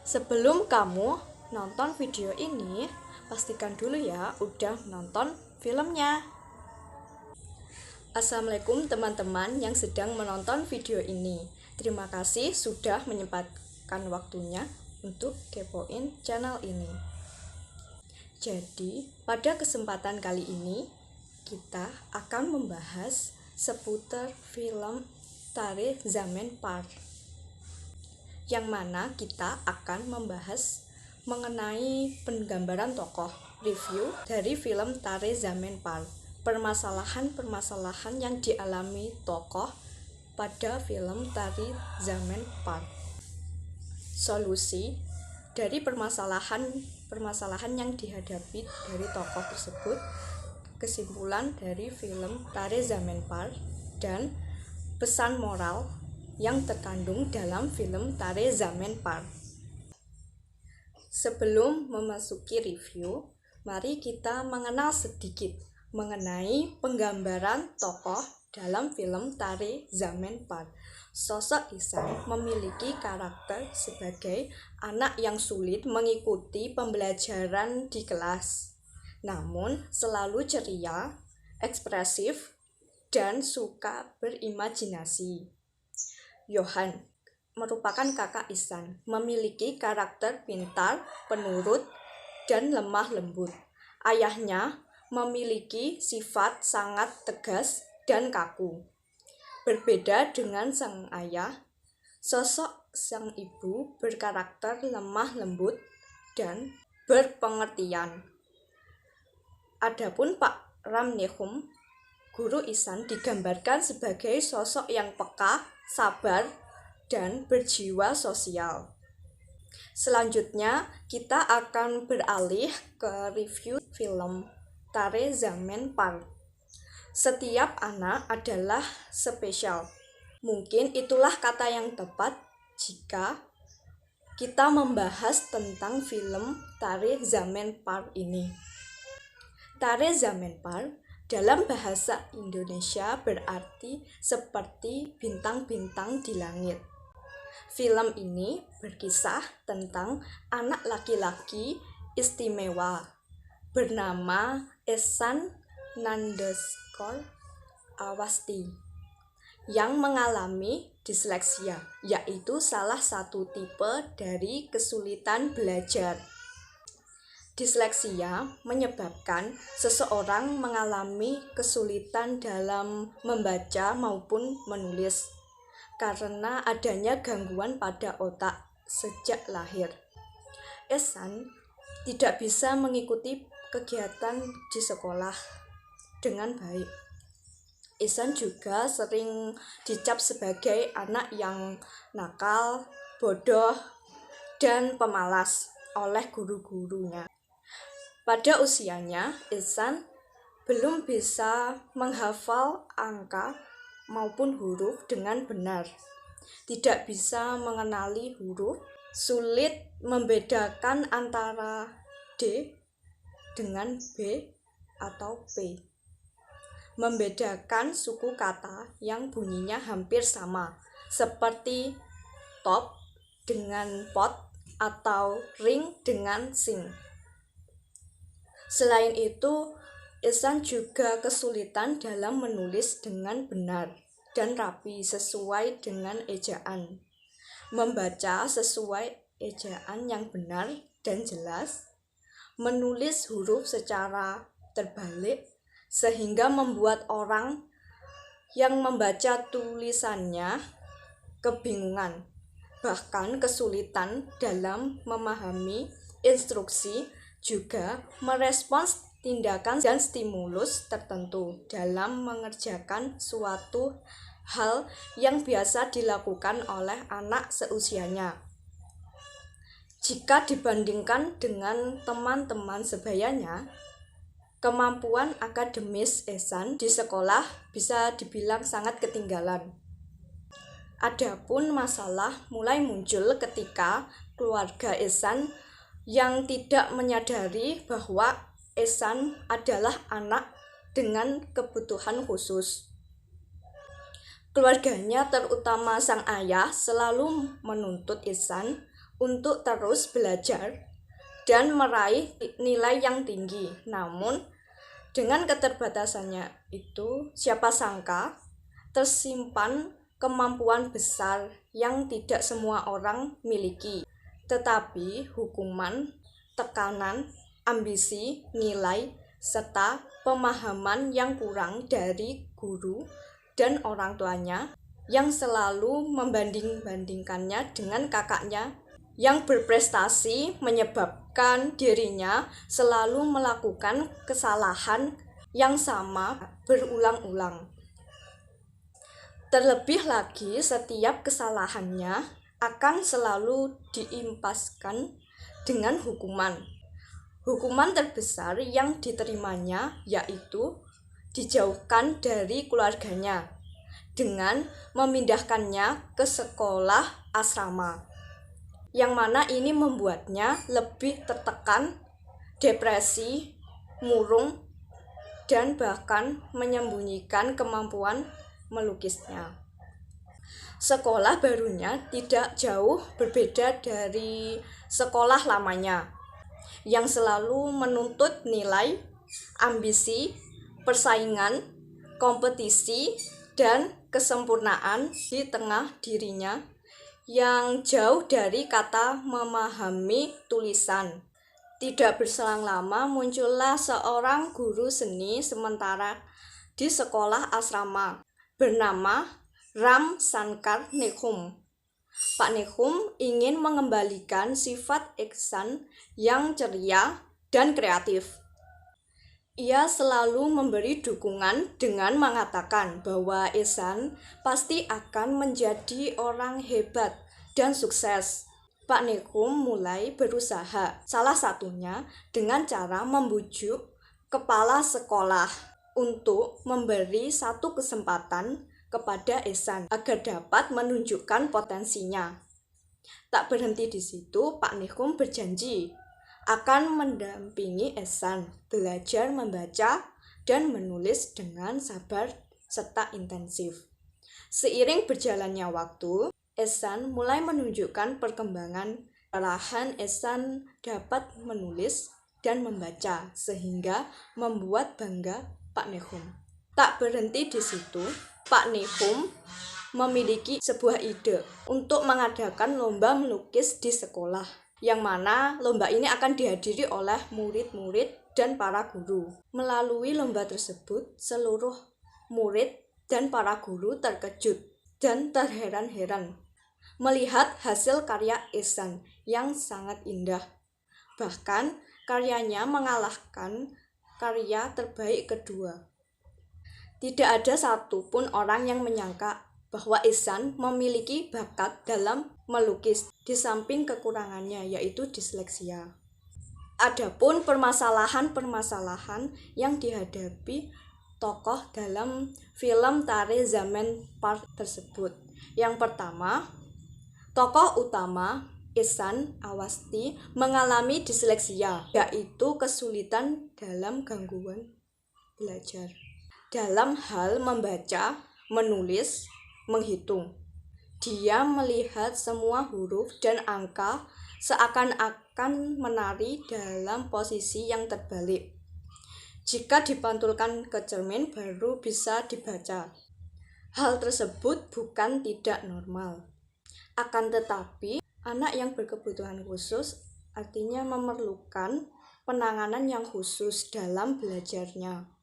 Sebelum kamu nonton video ini, pastikan dulu ya udah nonton filmnya. Assalamualaikum teman-teman yang sedang menonton video ini. Terima kasih sudah menyempatkan waktunya untuk kepoin channel ini. Jadi, pada kesempatan kali ini kita akan membahas seputar film Tare Zameen Par, yang mana kita akan membahas mengenai penggambaran tokoh, review dari film Tare Zameen Par, permasalahan-permasalahan yang dialami tokoh pada film Tare Zameen Par, solusi dari permasalahan yang dihadapi dari tokoh tersebut, kesimpulan dari film Tare Zameen Par, dan pesan moral yang terkandung dalam film Tare Zameen Par. Sebelum memasuki review, mari kita mengenal sedikit mengenai penggambaran tokoh dalam film Tare Zameen Par. Sosok Ihsan memiliki karakter sebagai anak yang sulit mengikuti pembelajaran di kelas, namun selalu ceria, ekspresif, dan suka berimajinasi. Johan merupakan kakak Ihsan, memiliki karakter pintar, penurut, dan lemah lembut. Ayahnya memiliki sifat sangat tegas dan kaku. Berbeda dengan sang ayah, sosok sang ibu berkarakter lemah lembut dan berpengertian. Adapun Pak Ram Nehum, guru Ihsan, digambarkan sebagai sosok yang peka, sabar, dan berjiwa sosial. Selanjutnya, kita akan beralih ke review film Tare Zameen Par. Setiap anak adalah spesial. Mungkin itulah kata yang tepat jika kita membahas tentang film Tare Zameen Par ini. Tare Zameen Par dalam bahasa Indonesia berarti seperti bintang-bintang di langit. Film ini berkisah tentang anak laki-laki istimewa bernama Ihsan Nandeskor Awasthi yang mengalami disleksia, yaitu salah satu tipe dari kesulitan belajar. Disleksia menyebabkan seseorang mengalami kesulitan dalam membaca maupun menulis karena adanya gangguan pada otak sejak lahir. Ihsan tidak bisa mengikuti kegiatan di sekolah dengan baik. Ihsan juga sering dicap sebagai anak yang nakal, bodoh, dan pemalas oleh guru-gurunya. Pada usianya, Ihsan belum bisa menghafal angka maupun huruf dengan benar, tidak bisa mengenali huruf, sulit membedakan antara D dengan B atau P, membedakan suku kata yang bunyinya hampir sama, seperti top dengan pot atau ring dengan sing. Selain itu, Ihsan juga kesulitan dalam menulis dengan benar dan rapi sesuai dengan ejaan, membaca sesuai ejaan yang benar dan jelas, menulis huruf secara terbalik sehingga membuat orang yang membaca tulisannya kebingungan, bahkan kesulitan dalam memahami instruksi, juga merespons tindakan dan stimulus tertentu dalam mengerjakan suatu hal yang biasa dilakukan oleh anak seusianya. Jika dibandingkan dengan teman-teman sebayanya, kemampuan akademis Ihsan di sekolah bisa dibilang sangat ketinggalan. Adapun masalah mulai muncul ketika keluarga Ihsan yang tidak menyadari bahwa Ihsan adalah anak dengan kebutuhan khusus. Keluarganya, terutama sang ayah, selalu menuntut Ihsan untuk terus belajar dan meraih nilai yang tinggi. Namun, dengan keterbatasannya itu, siapa sangka tersimpan kemampuan besar yang tidak semua orang miliki. Tetapi hukuman, tekanan, ambisi, nilai, serta pemahaman yang kurang dari guru dan orang tuanya yang selalu membanding-bandingkannya dengan kakaknya yang berprestasi menyebabkan dirinya selalu melakukan kesalahan yang sama berulang-ulang. Terlebih lagi, setiap kesalahannya akan selalu diimpaskan dengan hukuman. Hukuman terbesar yang diterimanya yaitu dijauhkan dari keluarganya dengan memindahkannya ke sekolah asrama, yang mana ini membuatnya lebih tertekan, depresi, murung, dan bahkan menyembunyikan kemampuan melukisnya. Sekolah barunya tidak jauh berbeda dari sekolah lamanya, yang selalu menuntut nilai, ambisi, persaingan, kompetisi, dan kesempurnaan di tengah dirinya yang jauh dari kata memahami tulisan. Tidak berselang lama muncullah seorang guru seni sementara di sekolah asrama bernama Ram Shankar Nehum. Pak Nehum ingin mengembalikan sifat Ihsan yang ceria dan kreatif. Ia selalu memberi dukungan dengan mengatakan bahwa Ihsan pasti akan menjadi orang hebat dan sukses. Pak Nehum mulai berusaha, salah satunya dengan cara membujuk kepala sekolah untuk memberi satu kesempatan kepada Ihsan agar dapat menunjukkan potensinya. Tak berhenti di situ, Pak Nehum berjanji akan mendampingi Ihsan belajar membaca dan menulis dengan sabar serta intensif. Seiring berjalannya waktu, Ihsan mulai menunjukkan perkembangan. Perlahan Ihsan dapat menulis dan membaca sehingga membuat bangga Pak Nehum. Tak berhenti di situ, Pak Nehum memiliki sebuah ide untuk mengadakan lomba melukis di sekolah, yang mana lomba ini akan dihadiri oleh murid-murid dan para guru. Melalui lomba tersebut, seluruh murid dan para guru terkejut dan terheran-heran melihat hasil karya Ihsan yang sangat indah. Bahkan karyanya mengalahkan karya terbaik kedua. Tidak ada satupun orang yang menyangka bahwa Ihsan memiliki bakat dalam melukis di samping kekurangannya yaitu disleksia. Adapun permasalahan-permasalahan yang dihadapi tokoh dalam film Tare Zameen Par tersebut. Yang pertama, tokoh utama Ihsan Awasthi mengalami disleksia, yaitu kesulitan dalam gangguan belajar dalam hal membaca, menulis, menghitung. Dia melihat semua huruf dan angka seakan-akan menari dalam posisi yang terbalik. Jika dipantulkan ke cermin baru bisa dibaca. Hal tersebut bukan tidak normal. Akan tetapi, anak yang berkebutuhan khusus artinya memerlukan penanganan yang khusus dalam belajarnya.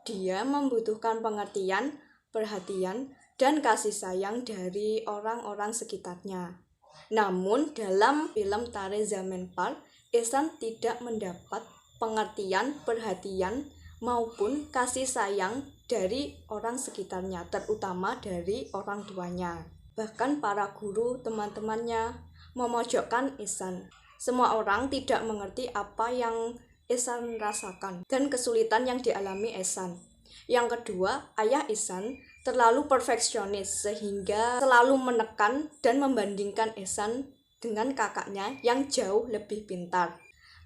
Dia membutuhkan pengertian, perhatian, dan kasih sayang dari orang-orang sekitarnya. Namun dalam film Tare Zameen Par, Ihsan tidak mendapat pengertian, perhatian, maupun kasih sayang dari orang sekitarnya, terutama dari orang tuanya. Bahkan para guru, teman-temannya memojokkan Ihsan. Semua orang tidak mengerti apa yang Ihsan rasakan dan kesulitan yang dialami Ihsan. Yang kedua, ayah Ihsan terlalu perfeksionis sehingga selalu menekan dan membandingkan Ihsan dengan kakaknya yang jauh lebih pintar.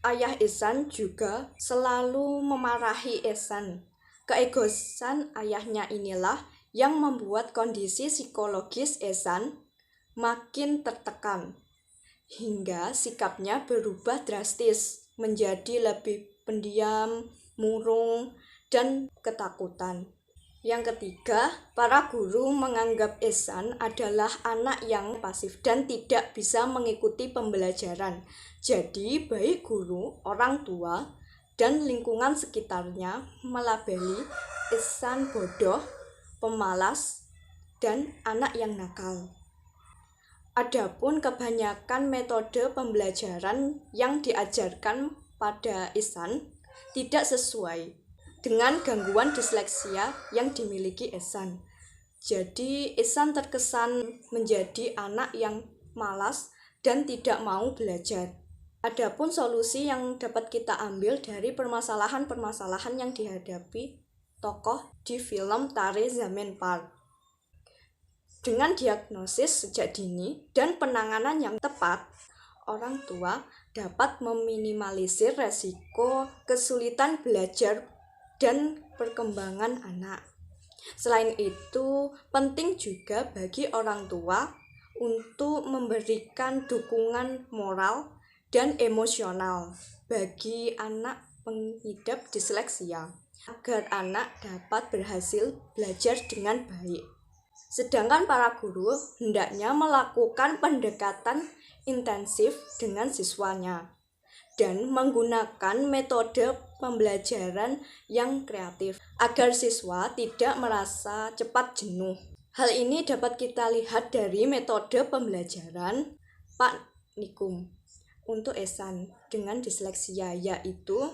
Ayah Ihsan juga selalu memarahi Ihsan. Keegoisan ayahnya inilah yang membuat kondisi psikologis Ihsan makin tertekan. hingga sikapnya berubah drastis menjadi lebih pendiam, murung, dan ketakutan. Yang ketiga, para guru menganggap Ehsan adalah anak yang pasif dan tidak bisa mengikuti pembelajaran. Jadi, baik guru, orang tua, dan lingkungan sekitarnya melabeli Ehsan bodoh, pemalas, dan anak yang nakal. Adapun kebanyakan metode pembelajaran yang diajarkan pada Ehsan tidak sesuai dengan gangguan disleksia yang dimiliki Ehsan. Jadi Ehsan terkesan menjadi anak yang malas dan tidak mau belajar. Adapun solusi yang dapat kita ambil dari permasalahan-permasalahan yang dihadapi tokoh di film Tare Zameen Par. Dengan diagnosis sejak dini dan penanganan yang tepat, orang tua dapat meminimalisir resiko kesulitan belajar dan perkembangan anak. Selain itu, penting juga bagi orang tua untuk memberikan dukungan moral dan emosional bagi anak pengidap disleksia agar anak dapat berhasil belajar dengan baik. Sedangkan para guru hendaknya melakukan pendekatan intensif dengan siswanya dan menggunakan metode pembelajaran yang kreatif agar siswa tidak merasa cepat jenuh. Hal ini dapat kita lihat dari metode pembelajaran Pak Nikum untuk Ehsan dengan disleksia, yaitu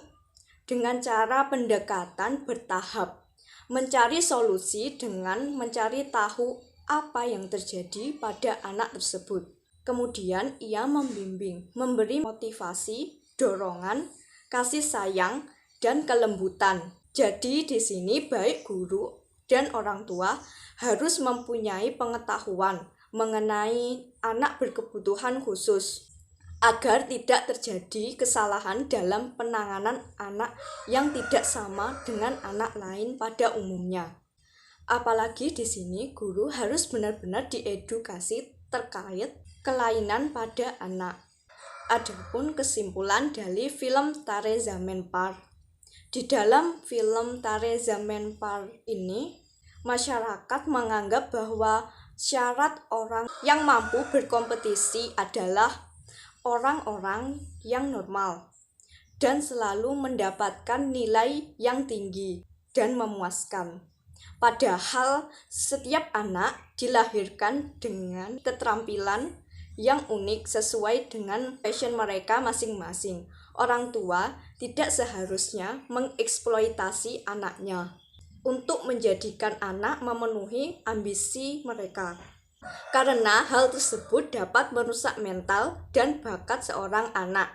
dengan cara pendekatan bertahap, mencari solusi dengan mencari tahu apa yang terjadi pada anak tersebut. Kemudian ia membimbing, memberi motivasi, dorongan, kasih sayang, dan kelembutan. Jadi di sini baik guru dan orang tua harus mempunyai pengetahuan mengenai anak berkebutuhan khusus agar tidak terjadi kesalahan dalam penanganan anak yang tidak sama dengan anak lain pada umumnya. Apalagi di sini guru harus benar-benar diedukasi terkait kelainan pada anak. Adapun kesimpulan dari film Tare Zameen Par. Di dalam film Tare Zameen Par ini, masyarakat menganggap bahwa syarat orang yang mampu berkompetisi adalah orang-orang yang normal dan selalu mendapatkan nilai yang tinggi dan memuaskan. Padahal setiap anak dilahirkan dengan keterampilan yang unik sesuai dengan passion mereka masing-masing. Orang tua tidak seharusnya mengeksploitasi anaknya untuk menjadikan anak memenuhi ambisi mereka, karena hal tersebut dapat merusak mental dan bakat seorang anak.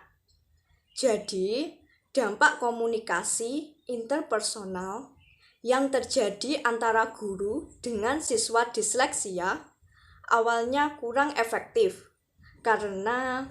Jadi, dampak komunikasi interpersonal yang terjadi antara guru dengan siswa disleksia awalnya kurang efektif karena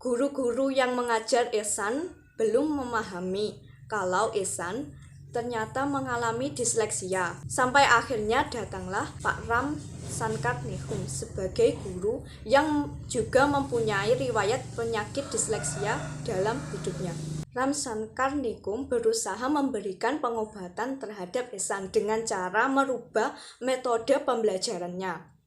guru-guru yang mengajar Ehsan belum memahami kalau Ehsan ternyata mengalami disleksia. Sampai akhirnya datanglah Pak Ram Sankar Nihum sebagai guru yang juga mempunyai riwayat penyakit disleksia dalam hidupnya. Ram Sankar Nihum berusaha memberikan pengobatan terhadap Ehsan dengan cara merubah metode pembelajarannya.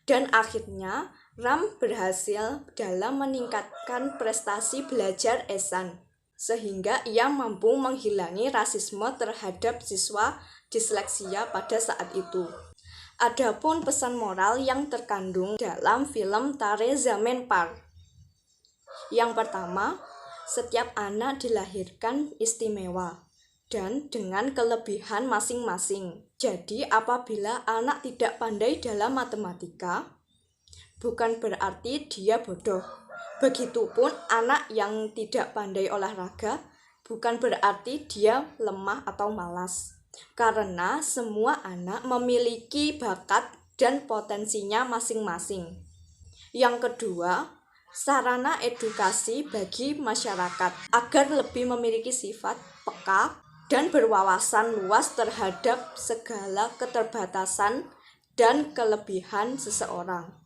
Dan akhirnya Ram berhasil dalam meningkatkan prestasi belajar Ehsan, sehingga ia mampu menghilangi rasisme terhadap siswa disleksia pada saat itu. Adapun pesan moral yang terkandung dalam film Tare Zameen Par. Yang pertama, setiap anak dilahirkan istimewa dan dengan kelebihan masing-masing. Jadi apabila anak tidak pandai dalam matematika, bukan berarti dia bodoh. Begitupun anak yang tidak pandai olahraga, bukan berarti dia lemah atau malas. Karena semua anak memiliki bakat dan potensinya masing-masing. Yang kedua, sarana edukasi bagi masyarakat agar lebih memiliki sifat peka dan berwawasan luas terhadap segala keterbatasan dan kelebihan seseorang.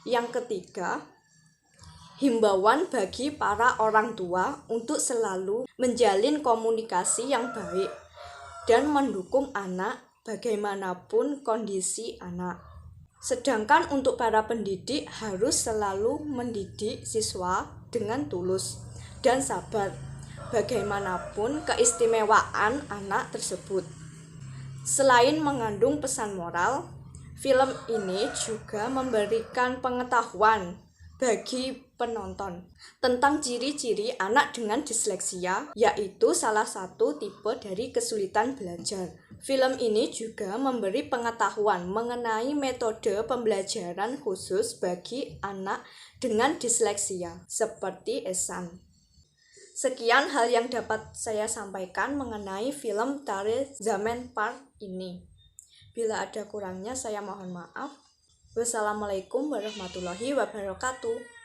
Yang ketiga, himbauan bagi para orang tua untuk selalu menjalin komunikasi yang baik dan mendukung anak bagaimanapun kondisi anak. Sedangkan untuk para pendidik harus selalu mendidik siswa dengan tulus dan sabar bagaimanapun keistimewaan anak tersebut. Selain mengandung pesan moral, film ini juga memberikan pengetahuan bagi penonton tentang ciri-ciri anak dengan disleksia, yaitu salah satu tipe dari kesulitan belajar. Film ini juga memberi pengetahuan mengenai metode pembelajaran khusus bagi anak dengan disleksia, seperti Ehsan. Sekian hal yang dapat saya sampaikan mengenai film Tare Zaman Par ini. Bila ada kurangnya saya mohon maaf. Wassalamualaikum warahmatullahi wabarakatuh.